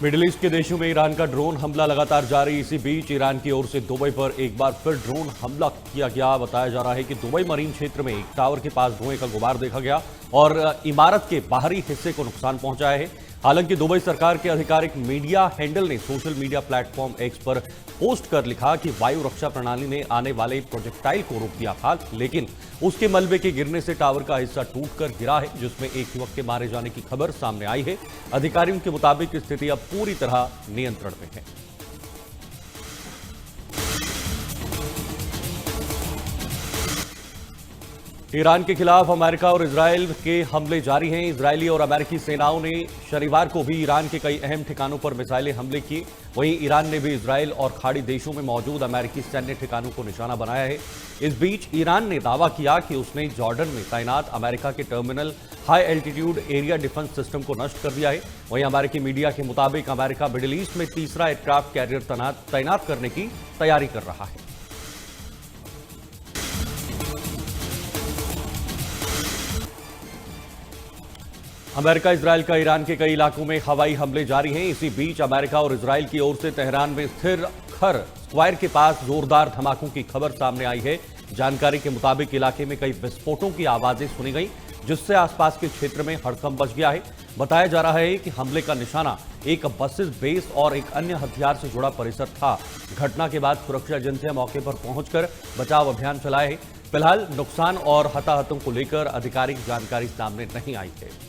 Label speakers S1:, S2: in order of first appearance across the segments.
S1: Middle east के देशों में ईरान का ड्रोन हमला लगातार जारी। इसी बीच ईरान की ओर से दुबई पर एक बार फिर ड्रोन हमला किया गया। बताया जा रहा है कि दुबई मरीन क्षेत्र में एक टावर के पास धुएं का गुबार देखा गया और इमारत के बाहरी हिस्से को नुकसान पहुंचाया है। हालांकि दुबई सरकार के आधिकारिक मीडिया हैंडल ने सोशल मीडिया प्लेटफॉर्म एक्स पर पोस्ट कर लिखा कि वायु रक्षा प्रणाली ने आने वाले प्रोजेक्टाइल को रोक दिया था, लेकिन उसके मलबे के गिरने से टावर का हिस्सा टूटकर गिरा है, जिसमें एक युवक के मारे जाने की खबर सामने आई है। अधिकारियों के मुताबिक स्थिति अब पूरी तरह नियंत्रण में है। ईरान के खिलाफ अमेरिका और इजरायल के हमले जारी हैं। इजरायली और अमेरिकी सेनाओं ने शनिवार को भी ईरान के कई अहम ठिकानों पर मिसाइलें हमले किए। वहीं ईरान ने भी इजरायल और खाड़ी देशों में मौजूद अमेरिकी सैन्य ठिकानों को निशाना बनाया है। इस बीच ईरान ने दावा किया कि उसने जॉर्डन में तैनात अमेरिका के terminal high altitude area defence system को नष्ट कर दिया है। वहीं अमेरिकी मीडिया के मुताबिक अमेरिका मिडिल ईस्ट में तीसरा एयरक्राफ्ट कैरियर तैनात करने की तैयारी कर रहा है। अमेरिका इजरायल का ईरान के कई इलाकों में हवाई हमले जारी हैं। इसी बीच अमेरिका और इजरायल की ओर से तेहरान में स्थिर खर स्क्वायर के पास जोरदार धमाकों की खबर सामने आई है। जानकारी के मुताबिक इलाके में कई विस्फोटों की आवाजें सुनी गई, जिससे आसपास के क्षेत्र में हड़कंप मच गया है। बताया जा रहा है कि हमले का निशाना एक बसेस बेस और एक अन्य हथियार से जुड़ा परिसर था। घटना के बाद सुरक्षा एजेंसियां मौके पर पहुंचकर बचाव अभियान चलाए हैं। फिलहाल नुकसान और हताहतों को लेकर आधिकारिक जानकारी सामने नहीं आई है।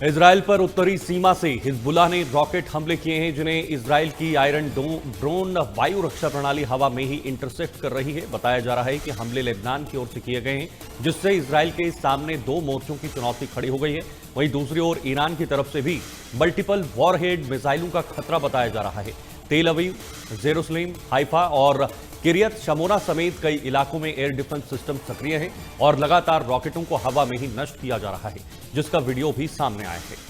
S1: इजरायल पर उत्तरी सीमा से हिजबुल्लाह ने रॉकेट हमले किए हैं, जिन्हें इजरायल की आयरन ड्रोन वायु रक्षा प्रणाली हवा में ही इंटरसेप्ट कर रही है। बताया जा रहा है कि हमले लेबनान की ओर से किए गए हैं, जिससे इजरायल के सामने दो मोर्चों की चुनौती खड़ी हो गई है। वहीं दूसरी ओर ईरान की तरफ से भी मल्टीपल वॉरहेड मिसाइलों का खतरा बताया जा रहा है। तेल अवीव, जेरूसलेम, हाइफा और किरियत शमोना समेत कई इलाकों में एयर डिफेंस सिस्टम सक्रिय हैं और लगातार रॉकेटों को हवा में ही नष्ट किया जा रहा है, जिसका वीडियो भी सामने आया है।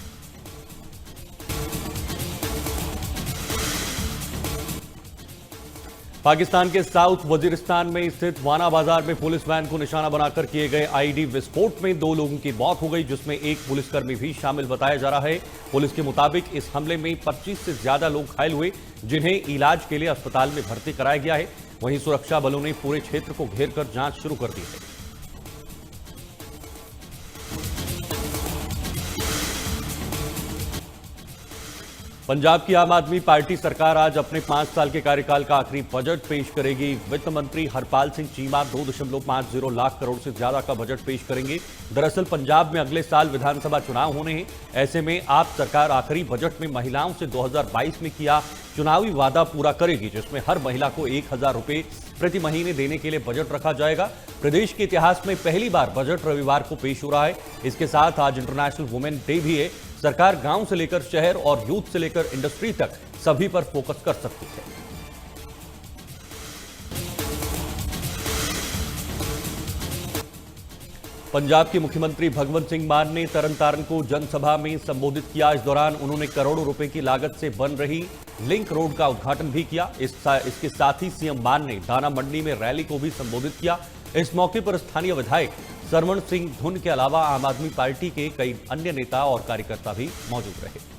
S1: पाकिस्तान के साउथ वजीरिस्तान में स्थित वाना बाजार में पुलिस वैन को निशाना बनाकर किए गए आईईडी विस्फोट में 2 लोगों की मौत हो गई, जिसमें एक पुलिसकर्मी भी शामिल बताया जा रहा है। पुलिस के मुताबिक इस हमले में 25 से ज्यादा लोग घायल हुए, जिन्हें इलाज के लिए अस्पताल में भर्ती कराया गया है। वहीं सुरक्षा बलों ने पूरे क्षेत्र को घेरकर जांच शुरू कर दी है। पंजाब की आम आदमी पार्टी सरकार आज अपने 5 साल के कार्यकाल का आखिरी बजट पेश करेगी। वित्त मंत्री हरपाल सिंह चीमा 2.50 लाख करोड़ से ज्यादा का बजट पेश करेंगे। दरअसल पंजाब में अगले साल विधानसभा चुनाव होने हैं। ऐसे में आप सरकार आखिरी बजट में महिलाओं से 2022 में किया चुनावी वादा पूरा करेगी, जिसमें हर महिला को 1000 रुपए प्रति महीने देने के लिए बजट रखा जाएगा। प्रदेश के इतिहास में पहली बार बजट रविवार को पेश हो रहा है। इसके साथ आज इंटरनेशनल वुमेन डे भी है। सरकार गांव से लेकर शहर और यूथ से लेकर इंडस्ट्री तक सभी पर फोकस कर सकती है। पंजाब के मुख्यमंत्री भगवंत सिंह मान ने तरनतारन को जनसभा में संबोधित किया। इस दौरान उन्होंने करोड़ों रुपए की लागत से बन रही लिंक रोड का उद्घाटन भी किया। इसके साथ ही सीएम मान ने दाना मंडी में रैली को भी संबोधित किया। इस मौके पर स्थानीय विधायक सरवण सिंह धुन के अलावा आम आदमी पार्टी के कई अन्य नेता और कार्यकर्ता भी मौजूद रहे।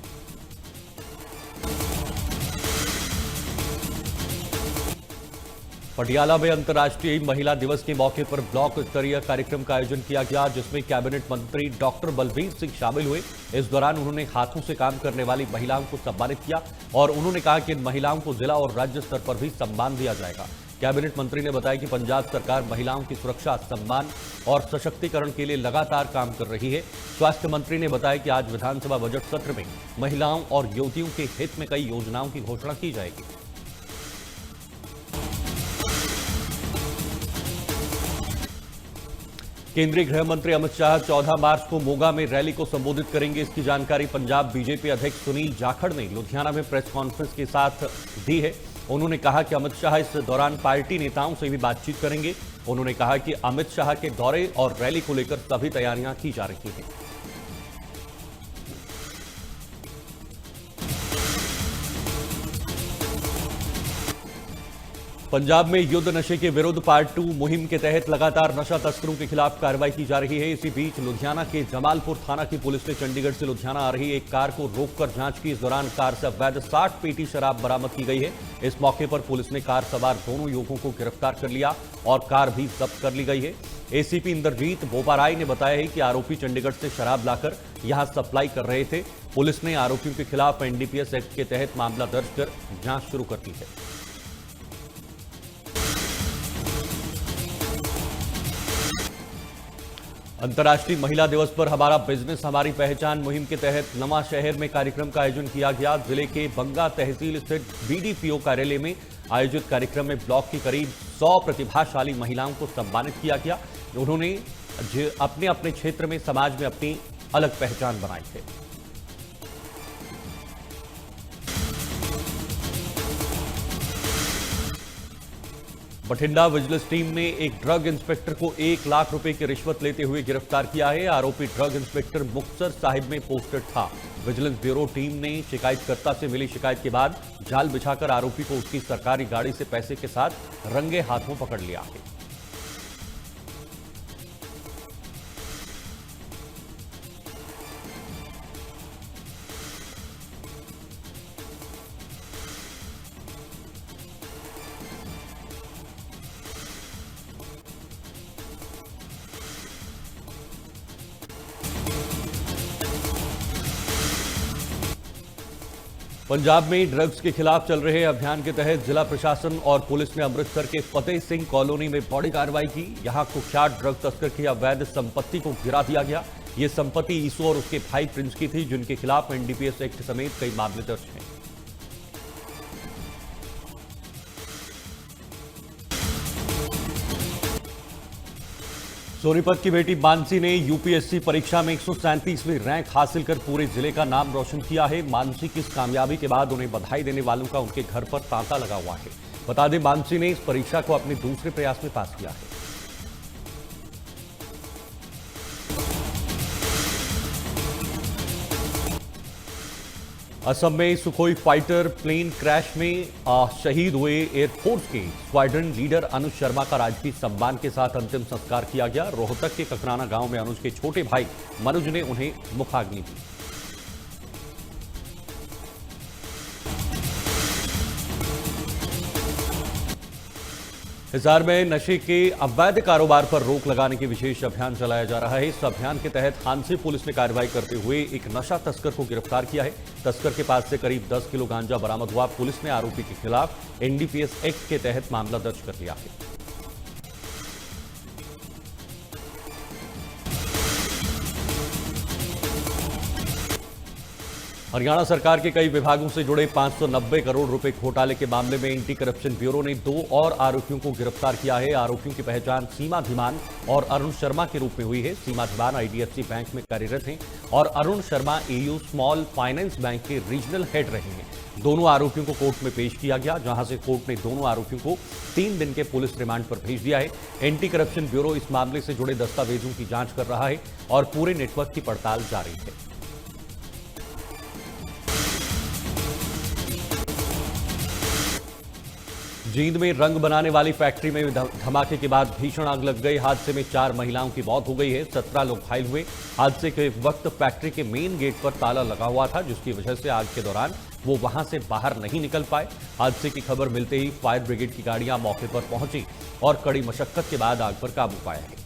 S1: पटियाला में अंतर्राष्ट्रीय महिला दिवस के मौके पर ब्लॉक स्तरीय कार्यक्रम का आयोजन किया गया, जिसमें कैबिनेट मंत्री डॉक्टर बलबीर सिंह शामिल हुए। इस दौरान उन्होंने हाथों से काम करने वाली महिलाओं को सम्मानित किया और उन्होंने कहा कि इन महिलाओं को जिला और राज्य स्तर पर भी सम्मान दिया जाएगा। कैबिनेट मंत्री ने बताया कि पंजाब सरकार महिलाओं की सुरक्षा, सम्मान और सशक्तिकरण के लिए लगातार काम कर रही है। स्वास्थ्य मंत्री ने बताया कि आज विधानसभा बजट सत्र में महिलाओं और युवतियों के हित में कई योजनाओं की घोषणा की जाएगी। केंद्रीय गृह मंत्री अमित शाह 14 मार्च को मोगा में रैली को संबोधित करेंगे। इसकी जानकारी पंजाब बीजेपी अध्यक्ष सुनील जाखड़ ने लुधियाना में प्रेस कॉन्फ्रेंस के साथ दी है। उन्होंने कहा कि अमित शाह इस दौरान पार्टी नेताओं से भी बातचीत करेंगे। उन्होंने कहा कि अमित शाह के दौरे और रैली को लेकर सभी तैयारियां की जा रही हैं। पंजाब में युद्ध नशे के विरुद्ध पार्ट 2 मुहिम के तहत लगातार नशा तस्करों के खिलाफ कार्रवाई की जा रही है। इसी बीच लुधियाना के जमालपुर थाना की पुलिस ने चंडीगढ़ से लुधियाना आ रही एक कार को रोककर जांच की। इस दौरान कार से अवैध 60 पेटी शराब बरामद की गई है। इस मौके पर पुलिस ने कार सवार दोनों युवकों को गिरफ्तार कर लिया और कार भी जब्त कर ली गई है। एसीपी इंद्रजीत बोपाराय ने बताया है कि आरोपी चंडीगढ़ से शराब लाकर यहां सप्लाई कर रहे थे। पुलिस ने आरोपियों के खिलाफ एनडीपीएस एक्ट के तहत मामला दर्ज कर जांच शुरू कर दी है। अंतर्राष्ट्रीय महिला दिवस पर हमारा बिजनेस हमारी पहचान मुहिम के तहत नवा शहर में कार्यक्रम का आयोजन किया गया। जिले के बंगा तहसील स्थित बीडीपीओ कार्यालय में आयोजित कार्यक्रम में ब्लॉक की करीब 100 प्रतिभाशाली महिलाओं को सम्मानित किया गया। उन्होंने अपने अपने क्षेत्र में समाज में अपनी अलग पहचान बनाई है। बठिंडा विजिलेंस टीम ने एक ड्रग इंस्पेक्टर को 1 लाख रुपए की रिश्वत लेते हुए गिरफ्तार किया है। आरोपी ड्रग इंस्पेक्टर मुक्तसर साहिब में पोस्टेड था। विजिलेंस ब्यूरो टीम ने शिकायतकर्ता से मिली शिकायत के बाद जाल बिछाकर आरोपी को उसकी सरकारी गाड़ी से पैसे के साथ रंगे हाथों पकड़ लिया है। पंजाब में ड्रग्स के खिलाफ चल रहे अभियान के तहत जिला प्रशासन और पुलिस ने अमृतसर के फतेह सिंह कॉलोनी में बड़ी कार्रवाई की। यहां कुख्यात ड्रग तस्कर की अवैध संपत्ति को गिरा दिया गया। यह संपत्ति ईसू और उसके भाई प्रिंस की थी, जिनके खिलाफ एनडीपीएस एक्ट समेत कई मामले दर्ज हैं। सोनीपत की बेटी मानसी ने यूपीएससी परीक्षा में 137वीं रैंक हासिल कर पूरे जिले का नाम रोशन किया है। मानसी की इस कामयाबी के बाद उन्हें बधाई देने वालों का उनके घर पर तांता लगा हुआ है। बता दें, मानसी ने इस परीक्षा को अपने दूसरे प्रयास में पास किया है। असम में सुखोई फाइटर प्लेन क्रैश में शहीद हुए एयरफोर्स के स्क्वाड्रन लीडर अनुज शर्मा का राजकीय सम्मान के साथ अंतिम संस्कार किया गया। रोहतक के ककराना गांव में अनुज के छोटे भाई मनुज ने उन्हें मुखाग्नि दी। हिसार में नशे के अवैध कारोबार पर रोक लगाने की विशेष अभियान चलाया जा रहा है। इस अभियान के तहत हांसी पुलिस ने कार्रवाई करते हुए एक नशा तस्कर को गिरफ्तार किया है। तस्कर के पास से करीब 10 किलो गांजा बरामद हुआ। पुलिस ने आरोपी के खिलाफ एनडीपीएस एक्ट के तहत मामला दर्ज कर लिया है। हरियाणा सरकार के कई विभागों से जुड़े 590 करोड़ रुपए घोटाले के मामले में एंटी करप्शन ब्यूरो ने 2 और आरोपियों को गिरफ्तार किया है। आरोपियों की पहचान सीमा धीमान और अरुण शर्मा के रूप में हुई है। सीमा धीमान आईडीएफसी बैंक में कार्यरत हैं और Arun Sharma AU small finance bank के रीजनल हेड रहे हैं। दोनों आरोपियों को कोर्ट में पेश किया गया, जहां से कोर्ट ने दोनों आरोपियों को 3 दिन के पुलिस रिमांड पर भेज दिया है। एंटी करप्शन ब्यूरो इस मामले से जुड़े दस्तावेजों की जांच कर रहा है और पूरे नेटवर्क की पड़ताल जारी है। जींद में रंग बनाने वाली फैक्ट्री में धमाके के बाद भीषण आग लग गई। हादसे में 4 महिलाओं की मौत हो गई है, 17 लोग घायल हुए। हादसे के वक्त फैक्ट्री के मेन गेट पर ताला लगा हुआ था, जिसकी वजह से आग के दौरान वो वहां से बाहर नहीं निकल पाए। हादसे की खबर मिलते ही फायर ब्रिगेड की गाड़ियां मौके पर पहुंची और कड़ी मशक्कत के बाद आग पर काबू पाया है।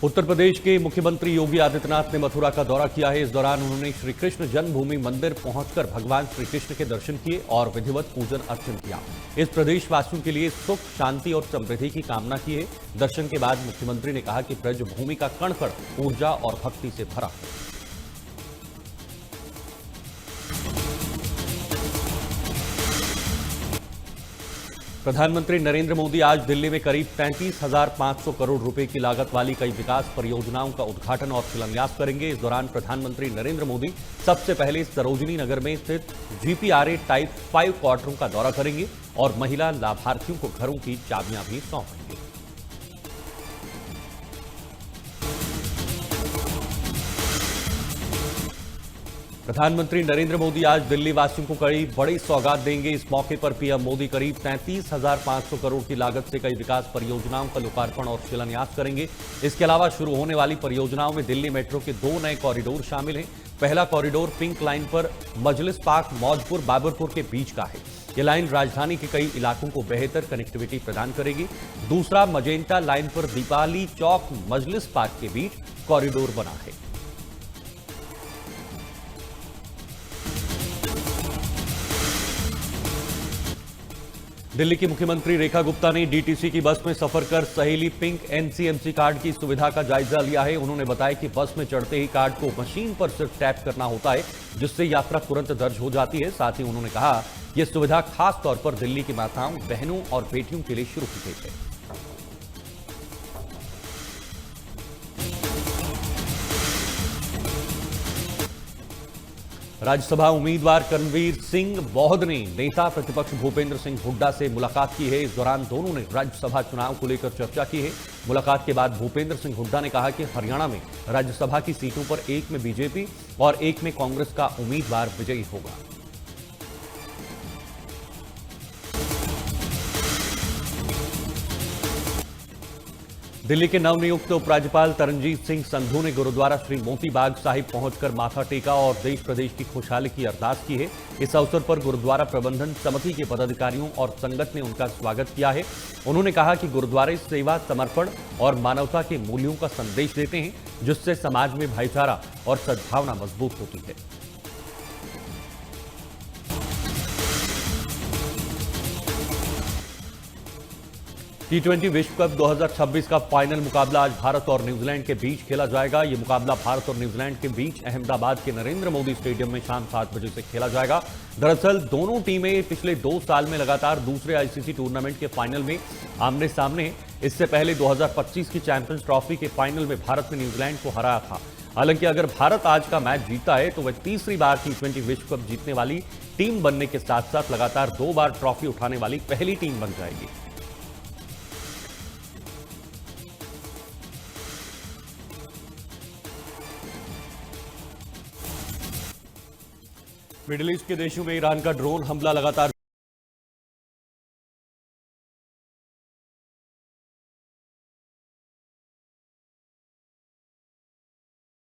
S1: उत्तर प्रदेश के मुख्यमंत्री योगी आदित्यनाथ ने मथुरा का दौरा किया है। इस दौरान उन्होंने श्री कृष्ण जन्मभूमि मंदिर पहुंचकर भगवान श्री कृष्ण के दर्शन किए और विधिवत पूजन अर्चन किया। इस प्रदेशवासियों के लिए सुख, शांति और समृद्धि की कामना की है। दर्शन के बाद मुख्यमंत्री ने कहा कि ब्रजभूमि का कण कण ऊर्जा और भक्ति से भरा है। प्रधानमंत्री नरेंद्र मोदी आज दिल्ली में करीब 33,500 करोड़ रुपए की लागत वाली कई विकास परियोजनाओं का उद्घाटन और शिलान्यास करेंगे। इस दौरान प्रधानमंत्री नरेंद्र मोदी सबसे पहले सरोजिनी नगर में स्थित जीपीआरए टाइप 5 क्वार्टरों का दौरा करेंगे और महिला लाभार्थियों को घरों की चाबियां भी सौंपेंगे। प्रधानमंत्री नरेंद्र मोदी आज दिल्ली वासियों को कई बड़ी सौगात देंगे। इस मौके पर पीएम मोदी करीब 33,500 करोड़ की लागत से कई विकास परियोजनाओं का लोकार्पण और शिलान्यास करेंगे। इसके अलावा शुरू होने वाली परियोजनाओं में दिल्ली मेट्रो के 2 नए कॉरिडोर शामिल हैं। पहला कॉरिडोर पिंक लाइन पर मजलिस पार्क मौजपुर बाबरपुर के बीच का है। ये लाइन राजधानी के कई इलाकों को बेहतर कनेक्टिविटी प्रदान करेगी। दूसरा मजेंटा लाइन पर दीपाली चौक मजलिस पार्क के बीच कॉरिडोर बना है। दिल्ली की मुख्यमंत्री रेखा गुप्ता ने डीटीसी की बस में सफर कर सहेली पिंक एनसीएमसी कार्ड की सुविधा का जायजा लिया है। उन्होंने बताया कि बस में चढ़ते ही कार्ड को मशीन पर सिर्फ टैप करना होता है, जिससे यात्रा तुरंत दर्ज हो जाती है। साथ ही उन्होंने कहा यह सुविधा खास तौर पर दिल्ली की माताओं, बहनों और बेटियों के लिए शुरू की गई है। राज्यसभा उम्मीदवार करणवीर सिंह बौद्ध ने नेता प्रतिपक्ष भूपेंद्र सिंह हुड्डा से मुलाकात की है। इस दौरान दोनों ने राज्यसभा चुनाव को लेकर चर्चा की है। मुलाकात के बाद भूपेंद्र सिंह हुड्डा ने कहा कि हरियाणा में राज्यसभा की सीटों पर एक में बीजेपी और एक में कांग्रेस का उम्मीदवार विजयी होगा। दिल्ली के नवनियुक्त उपराज्यपाल तरनजीत सिंह संधू ने गुरुद्वारा श्री मोती बाग साहिब पहुंचकर माथा टेका और देश प्रदेश की खुशहाली की अरदास की है। इस अवसर पर गुरुद्वारा प्रबंधन समिति के पदाधिकारियों और संगत ने उनका स्वागत किया है। उन्होंने कहा कि गुरुद्वारे सेवा, समर्पण और मानवता के मूल्यों का संदेश देते हैं, जिससे समाज में भाईचारा और सद्भावना मजबूत होती है। T20 विश्व कप 2026 का फाइनल मुकाबला आज भारत और न्यूजीलैंड के बीच खेला जाएगा। यह मुकाबला भारत और न्यूजीलैंड के बीच अहमदाबाद के नरेंद्र मोदी स्टेडियम में शाम 7 बजे से खेला जाएगा। दरअसल दोनों टीमें पिछले 2 साल में लगातार दूसरे आईसीसी टूर्नामेंट के फाइनल में आमने सामने हैं। इससे पहले 2025 की चैंपियंस ट्रॉफी के फाइनल में भारत ने न्यूजीलैंड को हराया था। हालांकि अगर भारत आज का मैच जीता है तो वह तीसरी बार T20 विश्व कप जीतने वाली टीम बनने के साथ साथ लगातार 2 बार ट्रॉफी उठाने वाली पहली टीम बन जाएगी। मिडिल ईस्ट के देशों में ईरान का ड्रोन हमला लगातार